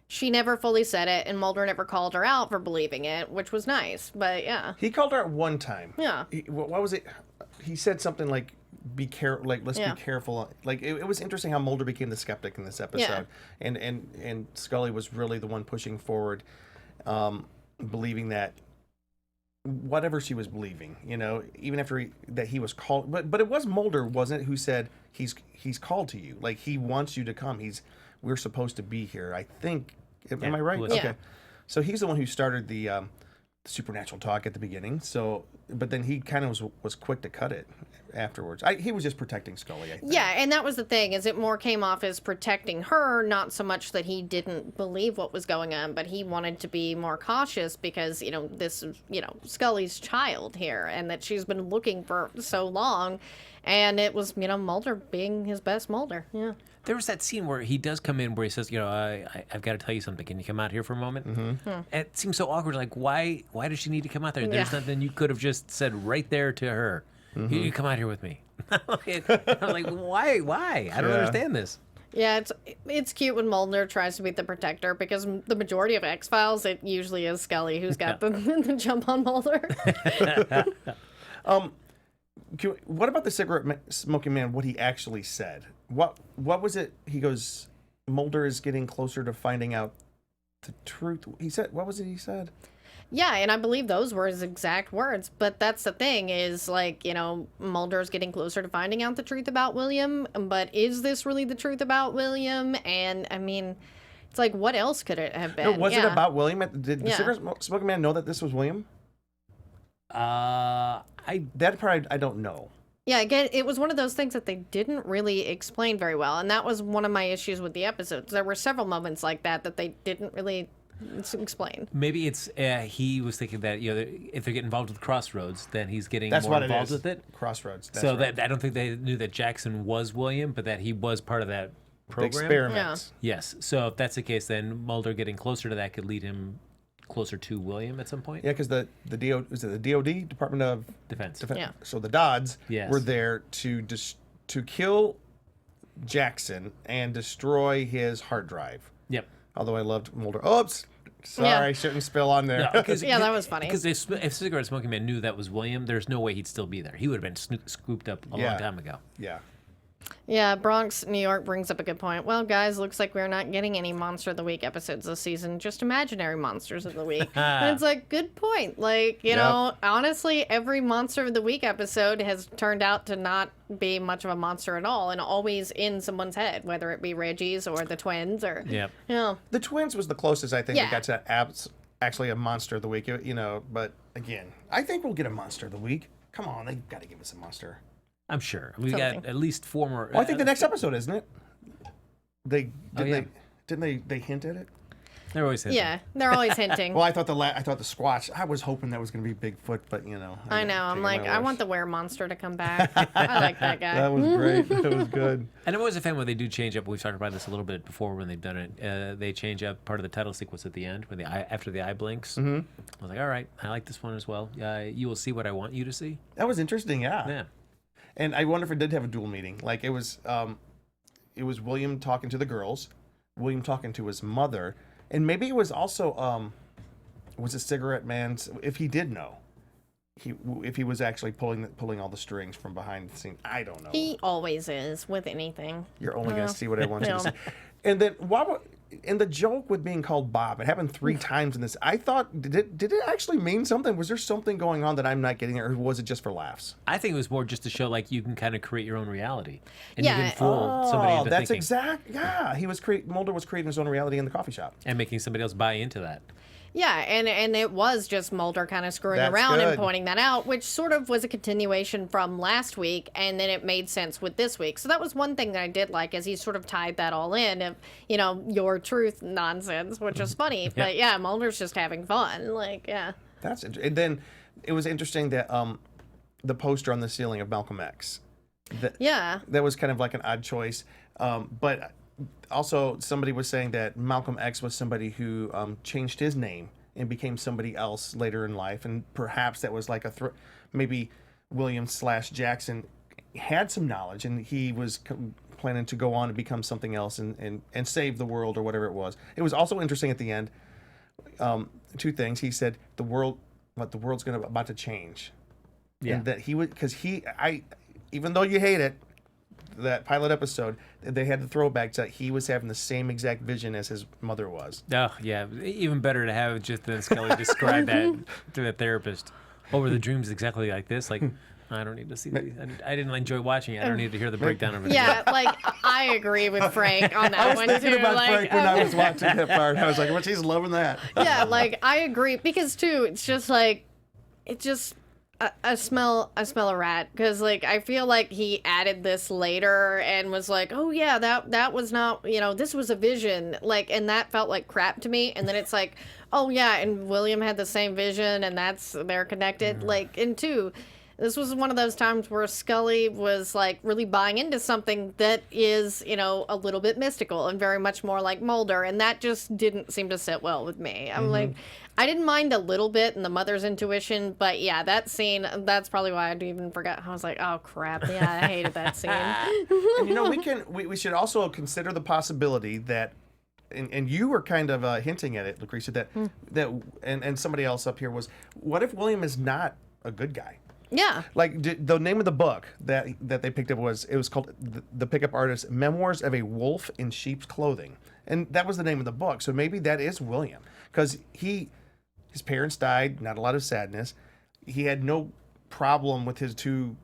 A: she never fully said it, and Mulder never called her out for believing it, which was nice. But yeah.
C: He called her out one time.
A: Yeah.
C: What was it? He said something like, be careful, like, let's be careful. Like, it was interesting how Mulder became the skeptic in this episode. And Scully was really the one pushing forward, believing that whatever she was believing, even after that he was called, but it was Mulder, wasn't it, who said he's called to you, like, he wants you to come, we're supposed to be here, I think. Am I right? Okay. So he's the one who started the supernatural talk at the beginning. So, but then he kind of was quick to cut it afterwards. He was just protecting Scully, I think.
A: Yeah, and that was the thing, is it more came off as protecting her, not so much that he didn't believe what was going on, but he wanted to be more cautious because, this is, Scully's child here, and that she's been looking for so long, and it was, Mulder being his best Mulder. Yeah.
D: There was that scene where he does come in where he says, you know, I've got to tell you something. Can you come out here for a moment? And it seems so awkward. Like, why does she need to come out there? There's nothing you could have just said right there to her. You come out here with me. I was like, why? I don't understand this.
A: Yeah, it's cute when Mulder tries to be the protector because the majority of X-Files, it usually is Scully who's got the jump on Mulder.
C: What about the cigarette smoking man? What he actually said? What was it? He goes, Mulder is getting closer to finding out the truth. He said, what was it he said?
A: Yeah, and I believe those were his exact words. But that's the thing is, like, you know, Mulder's getting closer to finding out the truth about William. But is this really the truth about William? And, I mean, it's like, what else could it have been?
C: No, was it about William? Did the cigarette smoking man know that this was William? That part I don't know.
A: Yeah, again, it was one of those things that they didn't really explain very well. And that was one of my issues with the episodes. There were several moments like that they didn't really explain.
D: Maybe it's he was thinking that, you know, if they get involved with Crossroads, then he's getting
C: That's
D: more
C: what
D: involved
C: it is.
D: with it.
C: Crossroads. That's
D: So
C: right.
D: that I don't think they knew that Jackson was William, but that he was part of that
C: The
D: program.
C: experiment.
D: Yes. So if that's the case, then Mulder getting closer to that could lead him closer to William at some point.
C: Yeah, because the DOD, Department of
D: Defense.
A: Yeah.
C: So the Dodds
D: Yes.
C: were there to kill Jackson and destroy his hard drive.
D: Yep.
C: Although I loved Mulder. Oops, sorry,
A: Yeah.
C: I shouldn't spill on there.
D: No, 'cause-
A: Yeah, that was funny.
D: Because if Cigarette Smoking Man knew that was William, there's no way he'd still be there. He would have been scooped up a long time ago.
C: Yeah.
A: Yeah, Bronx, New York brings up a good point. Well, guys, looks like we're not getting any Monster of the Week episodes this season, just imaginary Monsters of the Week. And it's like, good point. Like, you know, honestly, every Monster of the Week episode has turned out to not be much of a monster at all and always in someone's head, whether it be Reggie's or the twins or,
D: Yep.
A: you know.
C: The twins was the closest I think we
A: Yeah.
C: got to actually a monster of the week. You know, but again, I think we'll get a monster of the week. Come on, they got to give us a monster.
D: I'm sure. We
A: Something.
D: got at least 4 more.
C: Well, I think the next episode, isn't it? Didn't they hint at it?
D: They're always hinting.
A: Yeah, they're always hinting.
C: Well, I thought the Squatch. I was hoping that was going to be Bigfoot, but you know.
A: I know. I'm like, I want the Were Monster to come back. I like that guy.
C: That was great. That was good.
D: And I'm always a fan when they do change up. We've talked about this a little bit before when they've done it. They change up part of the title sequence at the end when after the eye blinks. I was like, all right, I like this one as well. You will see what I want you to see.
C: That was interesting. Yeah.
D: Yeah.
C: And I wonder if it did have a dual meaning. Like it was William talking to the girls, William talking to his mother, and maybe it was also was a cigarette man's. If he did know, if he was actually pulling all the strings from behind the scene. I don't know.
A: He always is with anything.
C: You're only going to see what I want you
A: No.
C: to see. And then and the joke with being called Bob, it happened 3 times in this. I thought, did it actually mean something? Was there something going on that I'm not getting, or was it just for laughs?
D: I think it was more just to show like you can kind of create your own reality, and
A: Yeah.
D: you can fool somebody into
C: that's
D: thinking
C: exact. Yeah, Mulder was creating his own reality in the coffee shop.
D: and making somebody else buy into that.
A: Yeah, and it was just Mulder kind of screwing
C: That's
A: around and
C: good.
A: pointing that out, which sort of was a continuation from last week, and then it made sense with this week. So that was one thing that I did like, is he sort of tied that all in of, you know, your truth nonsense, which was funny. But yeah, Mulder's just having fun. Like, yeah.
C: That's interesting. And then it was interesting that the poster on the ceiling of Malcolm X. That was kind of like an odd choice. But also somebody was saying that Malcolm X was somebody who changed his name and became somebody else later in life. And perhaps that was like maybe William/Jackson had some knowledge and he was planning to go on and become something else and save the world or whatever it was. It was also interesting at the end. 2 things. He said the world's about to change.
D: Yeah.
C: And that he would, because even though you hate it, that pilot episode, they had the throwback to he was having the same exact vision as his mother was.
D: Oh yeah, even better to have just then Scully describe that to the therapist. Oh, were the dreams exactly like this? Like, I don't need to see these. I didn't enjoy watching it. I don't need to hear the breakdown of it.
A: Yeah, like, I agree with Frank on that
C: I was
A: one,
C: thinking
A: too.
C: about
A: like,
C: Frank when I was watching that part. I was like, well, she's loving that.
A: yeah, like, I agree. Because, too, it's just like, I smell a rat, because like I feel like he added this later and was like, oh yeah, that was not, you know, this was a vision, like, and that felt like crap to me. And then it's like, oh yeah, and William had the same vision and they're connected. Like, and 2, this was one of those times where Scully was like really buying into something that is, you know, a little bit mystical and very much more like Mulder, and that just didn't seem to sit well with me. I'm like, I didn't mind a little bit in the mother's intuition, but yeah, that scene, that's probably why I even forgot. I was like, oh crap, yeah, I hated that scene.
C: And you know, we should also consider the possibility that, and you were kind of hinting at it, Lacretia, that and somebody else up here was, what if William is not a good guy?
A: Yeah.
C: Like the name of the book that they picked up was called the Pickup Artist Memoirs of a Wolf in Sheep's Clothing, and that was the name of the book. So maybe that is William, because his parents died, not a lot of sadness. He had no problem with his two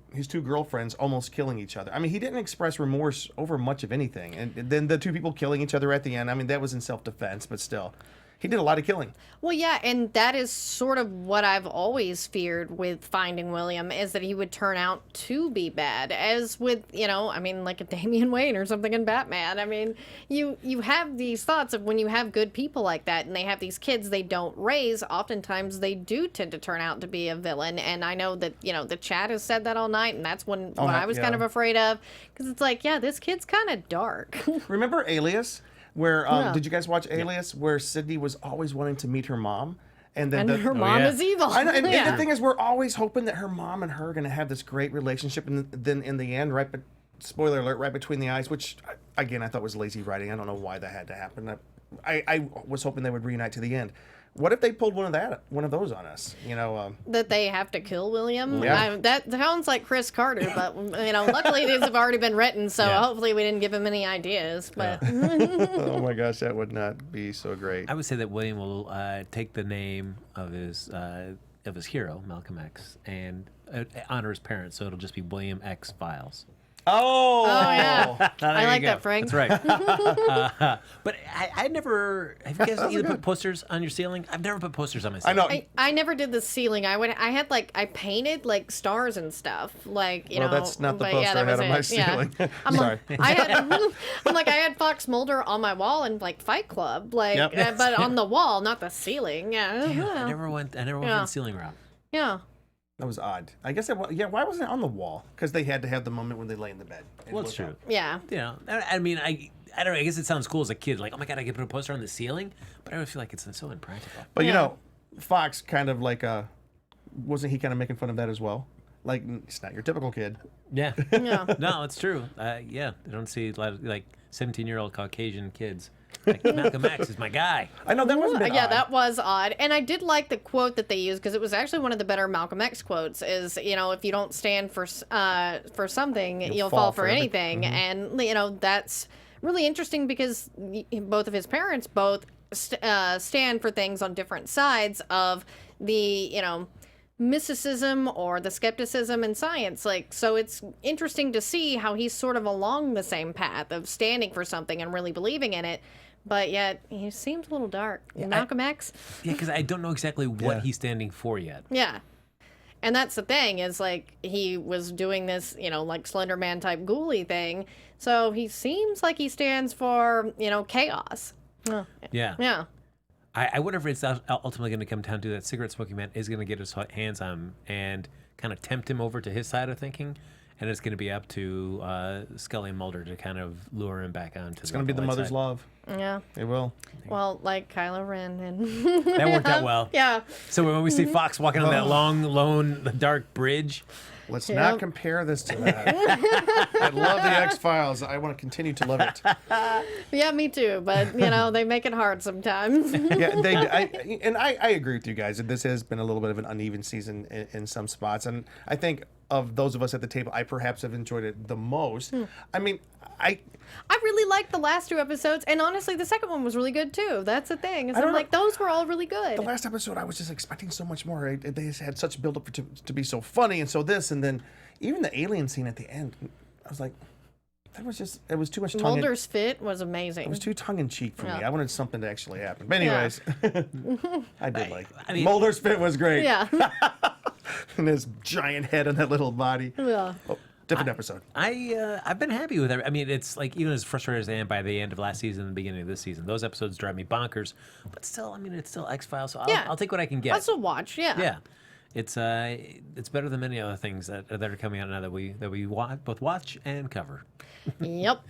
C: girlfriends almost killing each other. I mean, he didn't express remorse over much of anything. And then the two people killing each other at the end, I mean, that was in self-defense, but still. He did a lot of killing.
A: Well, yeah, and that is sort of what I've always feared with Finding William, is that he would turn out to be bad, as with, you know, I mean, like a Damian Wayne or something in Batman. I mean, you have these thoughts of when you have good people like that and they have these kids they don't raise, oftentimes they do tend to turn out to be a villain. And I know that, you know, the chat has said that all night, and that's what I was kind of afraid of, because it's like, yeah, this kid's kind of dark.
C: Remember Alias? Where did you guys watch Alias? Where Sydney was always wanting to meet her mom, and then
A: her mom is evil.
C: I know, and the thing is, we're always hoping that her mom and her are going to have this great relationship, and then in the end, spoiler alert, right between the eyes, which again I thought was lazy writing. I don't know why that had to happen. I was hoping they would reunite to the end. What if they pulled one of those on us? You know,
A: that they have to kill William.
C: Yeah.
A: That sounds like Chris Carter, but you know, luckily these have already been written, so hopefully we didn't give him any ideas. But
C: oh my gosh, that would not be so great.
D: I would say that William will take the name of his hero, Malcolm X, and honor his parents, so it'll just be William X Files.
C: Oh
A: yeah, I like that, Frank.
D: That's right. But I never. Have you guys either put posters on your ceiling? I've never put posters on my ceiling.
C: I know.
A: I never did the ceiling. I painted like stars and stuff, like you know.
C: Well, that's not the
A: but,
C: poster
A: yeah,
C: I
A: that
C: had
A: was
C: on my
A: it.
C: ceiling.
A: Yeah.
C: Sorry.
A: I had Fox Mulder on my wall in like Fight Club, like,
C: Yep.
A: but on the wall, not the ceiling. Yeah.
D: I never went for the ceiling route.
A: Yeah.
C: That was odd. I guess why wasn't it on the wall? Because they had to have the moment when they lay in the bed.
D: Well, that's true.
A: Yeah.
D: You know, I mean, I don't know. I guess it sounds cool as a kid, like, oh my god, I can put a poster on the ceiling. But I always feel like it's so impractical.
C: But you know, Fox kind of like wasn't he kind of making fun of that as well? Like, it's not your typical kid.
D: Yeah.
A: Yeah.
D: No, it's true. Yeah, I don't see a lot of like 17-year-old Caucasian kids. Like, Malcolm X is my guy.
C: I know that wasn't
A: Yeah,
C: odd.
A: that was odd. And I did like the quote that they used, because it was actually one of the better Malcolm X quotes, is, you know, if you don't stand for something, you'll fall for anything. And, you know, that's really interesting, because both of his parents stand for things on different sides of the, you know, mysticism or the skepticism in science. Like, so it's interesting to see how he's sort of along the same path of standing for something and really believing in it, but yet he seems a little dark. Malcolm X.
D: Yeah, because I don't know exactly what he's standing for yet.
A: Yeah. And that's the thing, is like he was doing this, you know, like Slender Man type Ghouli thing. So he seems like he stands for, you know, chaos.
D: Yeah.
A: Yeah.
D: I wonder if it's ultimately going to come down to that cigarette smoking man is going to get his hands on him and kind of tempt him over to his side of thinking. And it's going to be up to Scully and Mulder to kind of lure him back onto.
C: It's going to be the mother's
D: side.
C: love.
A: Yeah.
C: It will.
A: Well, like Kylo Ren and
D: That worked out well.
A: Yeah.
D: So when we see Fox walking on that long, lone, dark bridge.
C: Let's not compare this to that. I love the X-Files. I want to continue to love it.
A: Yeah, me too. But, you know, they make it hard sometimes.
C: Yeah, I agree with you guys. This has been a little bit of an uneven season in some spots. And I think of those of us at the table, I perhaps have enjoyed it the most. I mean,
A: I really liked the last two episodes, and honestly, the second one was really good too. That's the thing. I'm like, those were all really good.
C: The last episode, I was just expecting so much more. They had such build up to be so funny, and so this, and then even the alien scene at the end. I was like, it was too much tongue.
A: Mulder's fit was amazing.
C: It was too tongue in cheek for me.
A: Yeah.
C: I wanted something to actually happen. But anyways, I did like it.
D: I mean,
C: Mulder's fit was great.
A: Yeah.
C: And his giant head and that little body.
A: Yeah.
C: Oh, different episode.
D: I've been happy with it. I mean, it's like, even as frustrated as I am by the end of last season and the beginning of this season, those episodes drive me bonkers. But still, I mean, it's still X-Files, so I'll take what I can get.
A: That's a watch, yeah.
D: Yeah. it's better than many other things that are coming out now that we both watch and cover.
A: Yep.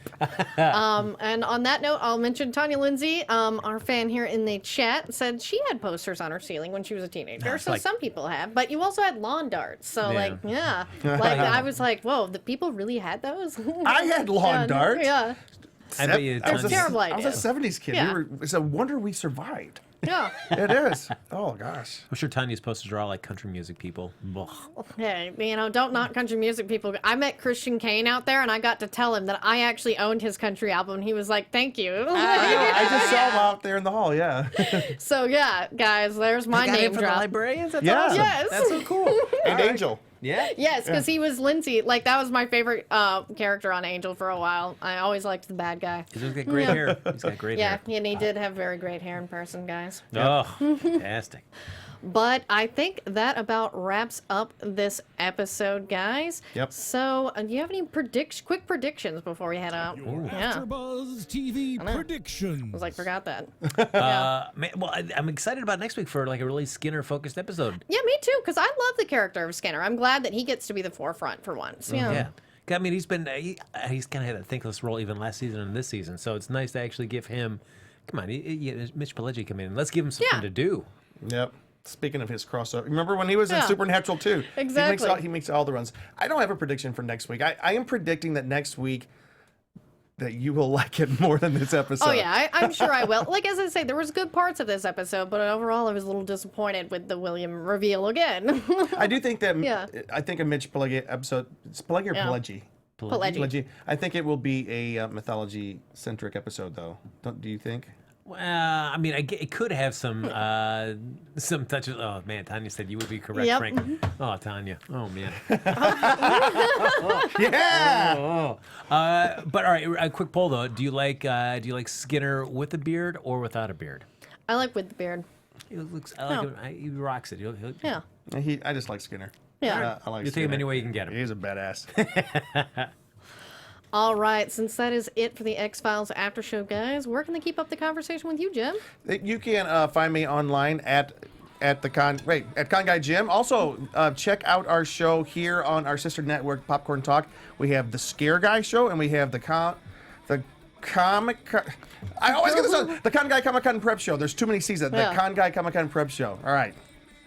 A: And on that note, I'll mention Tanya Lindsay, our fan here in the chat, said she had posters on her ceiling when she was a teenager. So
D: like-
A: some people have, but you also had lawn darts. So
D: Yeah.
A: like I was like, whoa, the people really had those.
C: I had lawn darts.
A: Yeah.
D: I bet you
C: I was
D: tons-
C: a-
A: terrible
C: I was a
A: idea.
C: 70s kid.
A: Yeah.
C: It's a wonder we survived.
A: Yeah.
C: It is. Oh, gosh.
D: I'm sure Tanya's posters are all like country music people. Ugh.
A: Hey, don't knock country music people. I met Christian Kane out there, and I got to tell him that I actually owned his country album. And he was like, "Thank you."
C: I just saw him out there in the hall, yeah.
A: So yeah, guys, there's my
D: Got
A: name
D: him for the
A: drop.
D: librarians? That's
C: Yeah.
D: awesome.
A: Yes.
D: That's so cool.
C: And Angel.
D: Yeah.
A: Yes, because he was Lindsay. Like, that was my favorite character on Angel for a while. I always liked the bad guy.
D: He's got great hair. He's got great
A: Yeah,
D: hair.
A: and he did have very great hair in person, guys.
D: Oh, fantastic.
A: But I think that about wraps up this episode, guys.
C: Yep.
A: So, do you have any quick predictions before we head out?
B: Your
A: Yeah.
B: AfterBuzz TV
A: I
B: predictions.
A: was like, forgot that.
D: Man, well, I'm excited about next week for like a really Skinner-focused episode.
A: Yeah, me too, because I love the character of Skinner. I'm glad that he gets to be the forefront for once. Yeah.
D: Yeah. I mean, he's been he's kind of had a thankless role even last season and this season, so it's nice to actually give him. Come on, Mitch Pileggi come in. Let's give him something
A: Yeah.
D: to do.
C: Yep. Speaking of his crossover, remember when he was in
A: Yeah.
C: Supernatural too?
A: Exactly.
C: He makes all the runs. I don't have a prediction for next week. I am predicting that next week that you will like it more than this episode.
A: Oh yeah, I'm sure I will. Like, as I say, there was good parts of this episode, but overall I was a little disappointed with the William reveal again.
C: I do think that.
A: Yeah.
C: I think a Mitch Pileggi episode. It's Pileggi or
A: Yeah.
C: Pileggi?
A: Pileggi.
C: I think it will be a mythology-centric episode, though. Do you think?
D: Well, I mean, it could have some touches. Oh man, Tanya said you would be correct,
A: Yep.
D: Frank. Oh, Tanya. Oh man.
C: Yeah.
D: Oh. But all right, a quick poll though. Do you like Skinner with a beard or without a beard?
A: I like with the beard.
D: He looks. I like him. He rocks it. He'll
A: Yeah.
C: I just like Skinner.
A: Yeah.
C: I like
D: You take him
C: Skinner.
D: any way you can get him.
C: He's a badass.
A: All right, since that is it for the X-Files after show, guys, where can they keep up the conversation with you, Jim?
C: You can find me online at Con Guy Jim. Also, check out our show here on our sister network, Popcorn Talk. We have the Scare Guy show, and we have the Comic. I always get this on the Con Guy Comic Con Prep Show. There's too many seasons.
A: Yeah.
C: The Con Guy Comic Con Prep Show. All right.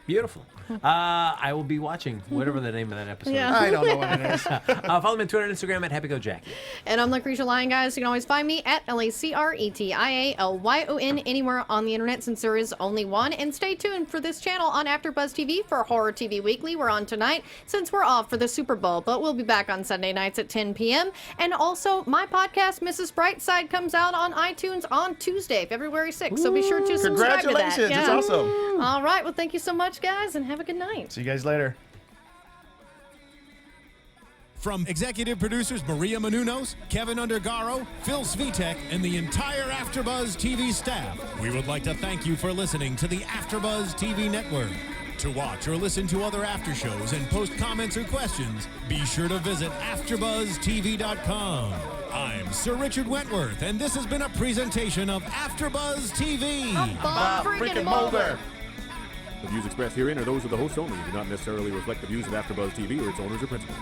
D: Beautiful. I will be watching whatever the name of that episode
A: Yeah.
D: is.
C: I don't know what it is.
D: Follow me on Twitter and Instagram at HappyGoJack.
A: And I'm Lacretia Lyon, guys. You can always find me at LACRETIALYON anywhere on the internet, since there is only one. And stay tuned for this channel on AfterBuzz TV for Horror TV Weekly. We're on tonight since we're off for the Super Bowl, but we'll be back on Sunday nights at 10 p.m. And also, my podcast, Mrs. Brightside, comes out on iTunes on Tuesday, February 6th. So be sure to subscribe to that.
C: Congratulations. It's awesome.
A: All right. Well, thank you so much, guys, and have a good night.
C: See you guys later.
B: From executive producers Maria Menounos, Kevin Undergaro, Phil Svitek, and the entire AfterBuzz TV staff, we would like to thank you for listening to the AfterBuzz TV network. To watch or listen to other after shows and post comments or questions, be sure to visit AfterBuzzTV.com. I'm Sir Richard Wentworth, and this has been a presentation of AfterBuzz TV.
A: Bob freaking Mulder.
E: The views expressed herein are those of the hosts only and do not necessarily reflect the views of AfterBuzz TV or its owners or principals.